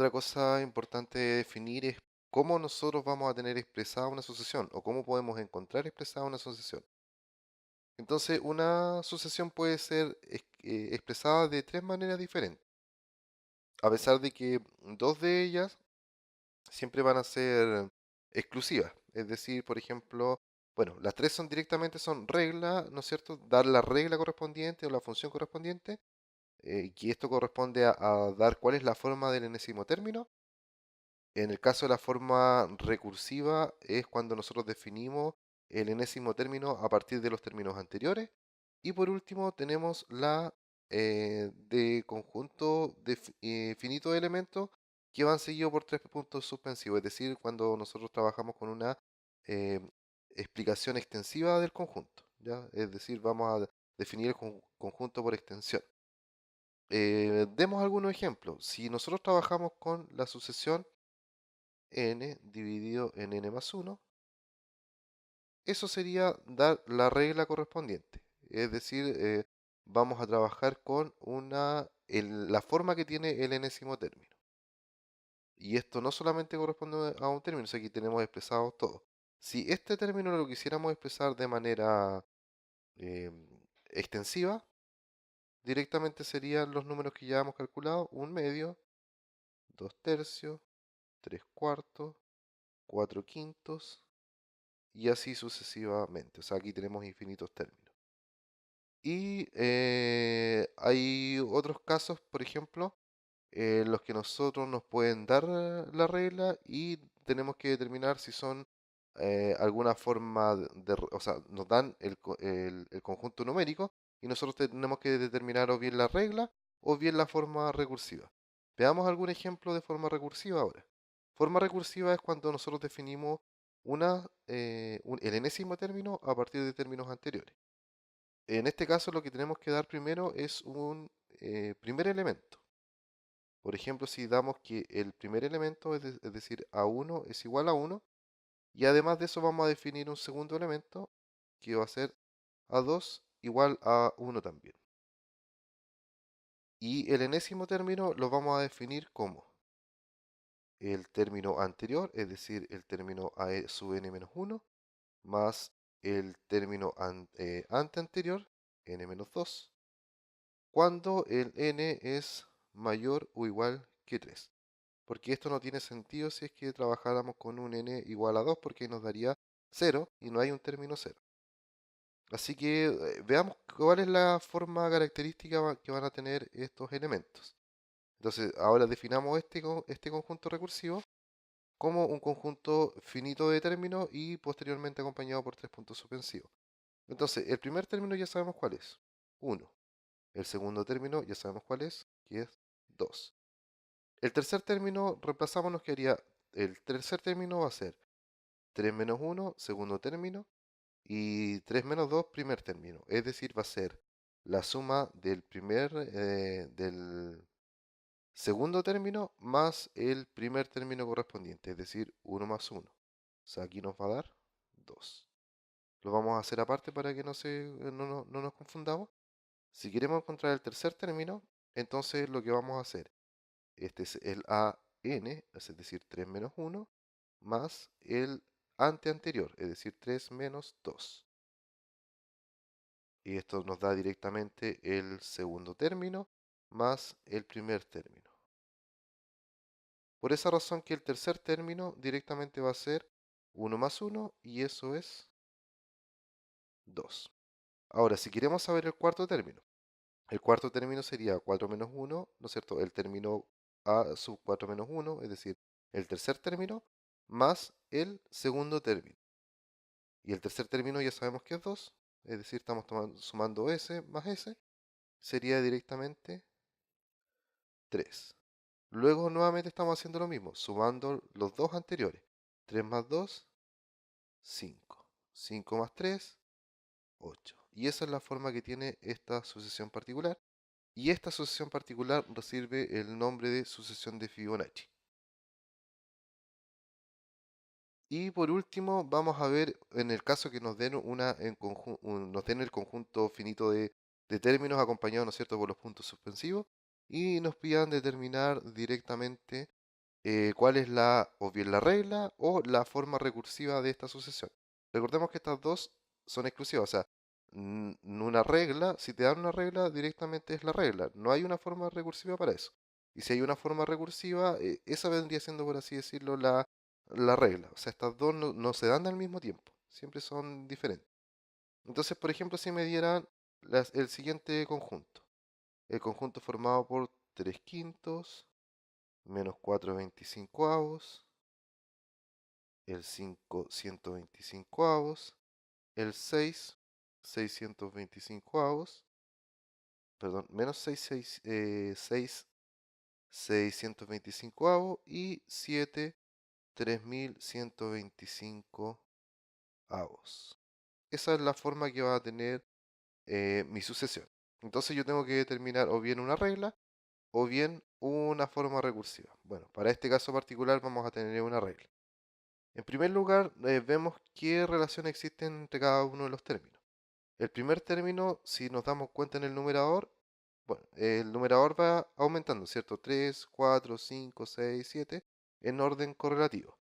Otra cosa importante de definir es cómo nosotros vamos a tener expresada una sucesión o cómo podemos encontrar expresada una sucesión. Entonces, una sucesión puede ser expresada de tres maneras diferentes, a pesar de que dos de ellas siempre van a ser exclusivas. Es decir, por ejemplo, bueno, las tres son directamente son regla, ¿no es cierto? Dar la regla correspondiente o la función correspondiente, y esto corresponde a dar cuál es la forma del enésimo término. En el caso de la forma recursiva es cuando nosotros definimos el enésimo término a partir de los términos anteriores. Y por último tenemos la de conjunto finito de elementos que van seguidos por tres puntos suspensivos. Es decir, cuando nosotros trabajamos con una eh, explicación extensiva del conjunto, ¿ya? Es decir, vamos a definir el conjunto por extensión. Demos algunos ejemplos. Si nosotros trabajamos con la sucesión n dividido en n más 1, eso sería dar la regla correspondiente. Es decir, vamos a trabajar con la forma que tiene el enésimo término. Y esto no solamente corresponde a un término, o sea, aquí tenemos expresados todo. Si este término lo quisiéramos expresar de manera eh, extensiva, directamente serían los números que ya hemos calculado: un medio, dos tercios, tres cuartos, cuatro quintos, y así sucesivamente. O sea, aquí tenemos infinitos términos. Y hay otros casos, por ejemplo, en los que nosotros nos pueden dar la regla y tenemos que determinar si son alguna forma o sea, nos dan el conjunto numérico y nosotros tenemos que determinar o bien la regla o bien la forma recursiva. Veamos algún ejemplo de forma recursiva ahora. Forma recursiva es cuando nosotros definimos el enésimo término a partir de términos anteriores. En este caso lo que tenemos que dar primero es un primer elemento. Por ejemplo, si damos que el primer elemento, es decir, A1 es igual a 1, y además de eso vamos a definir un segundo elemento que va a ser A2 igual a 1 también. Y el enésimo término lo vamos a definir como el término anterior, es decir, el término a sub n menos 1, más el término anterior, n menos 2, cuando el n es mayor o igual que 3. Porque esto no tiene sentido si es que trabajáramos con un n igual a 2, porque nos daría 0 y no hay un término 0. Así que veamos cuál es la forma característica que van a tener estos elementos. Entonces, ahora definamos este conjunto recursivo como un conjunto finito de términos y posteriormente acompañado por tres puntos suspensivos. Entonces, el primer término ya sabemos cuál es, 1. El segundo término ya sabemos cuál es, que es 2. El tercer término reemplazamos, nos quedaría, el tercer término va a ser 3 menos 1, segundo término, y 3 menos 2, primer término. Es decir, va a ser la suma del segundo término más el primer término correspondiente, es decir, 1 más 1. O sea, aquí nos va a dar 2. Lo vamos a hacer aparte para que no nos confundamos. Si queremos encontrar el tercer término, entonces lo que vamos a hacer, este es el AN, es decir, 3 menos 1, más el anterior, es decir, 3 menos 2. Y esto nos da directamente el segundo término más el primer término. Por esa razón que el tercer término directamente va a ser 1 más 1 y eso es 2. Ahora, si queremos saber el cuarto término sería 4 menos 1, ¿no es cierto? El término a sub 4 menos 1, es decir, el tercer término más el segundo término. Y el tercer término ya sabemos que es 2, es decir, estamos sumando s más s, sería directamente 3. Luego nuevamente estamos haciendo lo mismo, sumando los dos anteriores. 3 más 2, 5. 5 más 3, 8. Y esa es la forma que tiene esta sucesión particular. Y esta sucesión particular recibe el nombre de sucesión de Fibonacci. Y por último, vamos a ver en el caso que nos den nos den el conjunto finito de términos acompañado, ¿no es cierto?, por los puntos suspensivos y nos pidan determinar directamente cuál es o bien la regla o la forma recursiva de esta sucesión. Recordemos que estas dos son exclusivas, o sea, una regla, si te dan una regla, directamente es la regla, no hay una forma recursiva para eso. Y si hay una forma recursiva, esa vendría siendo, por así decirlo, la regla. O sea, estas dos no se dan al mismo tiempo, siempre son diferentes. Entonces, por ejemplo, si me dieran el siguiente conjunto, el conjunto formado por 3 quintos, menos 4 veinticincoavos, el 5 125avos, el 6 625avos, perdón, menos 6 625avos y 7 3125avos. Esa es la forma que va a tener mi sucesión. Entonces yo tengo que determinar o bien una regla o bien una forma recursiva. Bueno, para este caso particular vamos a tener una regla. En primer lugar, vemos qué relación existe entre cada uno de los términos. El primer término, si nos damos cuenta en el numerador, bueno, el numerador va aumentando, ¿cierto? 3, 4, 5, 6, 7, en orden correlativo.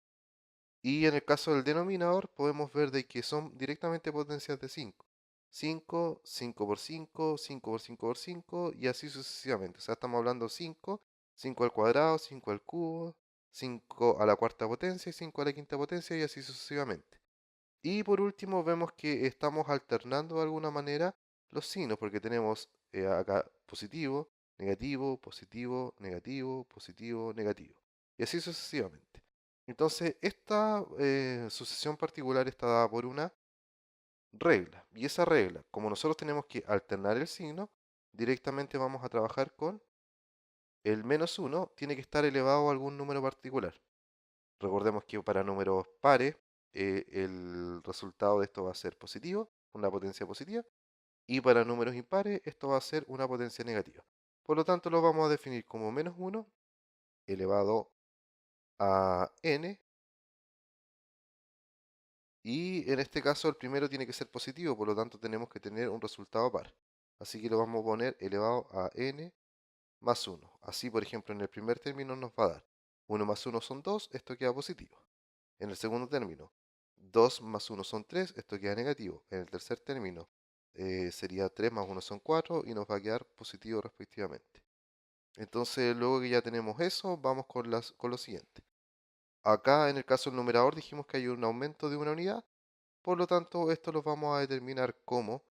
Y en el caso del denominador, podemos ver de que son directamente potencias de 5. 5, 5 por 5, 5 por 5 por 5 y así sucesivamente. O sea, estamos hablando 5, 5 al cuadrado, 5 al cubo, 5 a la cuarta potencia y 5 a la quinta potencia y así sucesivamente. Y por último vemos que estamos alternando de alguna manera los signos porque tenemos acá positivo, negativo, positivo, negativo, positivo, negativo. Y así sucesivamente. Entonces esta sucesión particular está dada por una regla. Y esa regla, como nosotros tenemos que alternar el signo, directamente vamos a trabajar con el menos uno tiene que estar elevado a algún número particular. Recordemos que para números pares, el resultado de esto va a ser positivo, una potencia positiva, y para números impares, esto va a ser una potencia negativa. Por lo tanto, lo vamos a definir como menos uno elevado a n, y en este caso el primero tiene que ser positivo, por lo tanto tenemos que tener un resultado par. Así que lo vamos a poner elevado a n más uno. Así, por ejemplo, en el primer término nos va a dar 1 más uno son 2, esto queda positivo. En el segundo término, 2 más uno son 3, esto queda negativo. En el tercer término sería 3 más uno son 4 y nos va a quedar positivo respectivamente. Entonces, luego que ya tenemos eso, vamos con lo siguiente. Acá en el caso del numerador dijimos que hay un aumento de una unidad, por lo tanto esto lo vamos a determinar como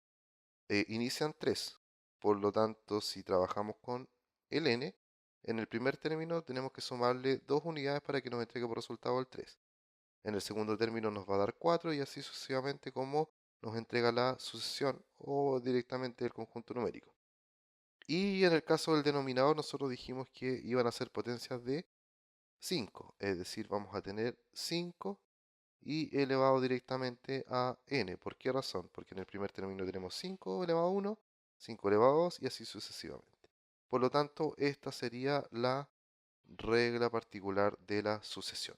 inician 3. Por lo tanto, si trabajamos con el n, en el primer término tenemos que sumarle 2 unidades para que nos entregue por resultado el 3. En el segundo término nos va a dar 4 y así sucesivamente como nos entrega la sucesión o directamente el conjunto numérico. Y en el caso del denominador nosotros dijimos que iban a ser potencias de 5, es decir, vamos a tener 5 y elevado directamente a n. ¿Por qué razón? Porque en el primer término tenemos 5 elevado a 1, 5 elevado a 2 y así sucesivamente. Por lo tanto, esta sería la regla particular de la sucesión.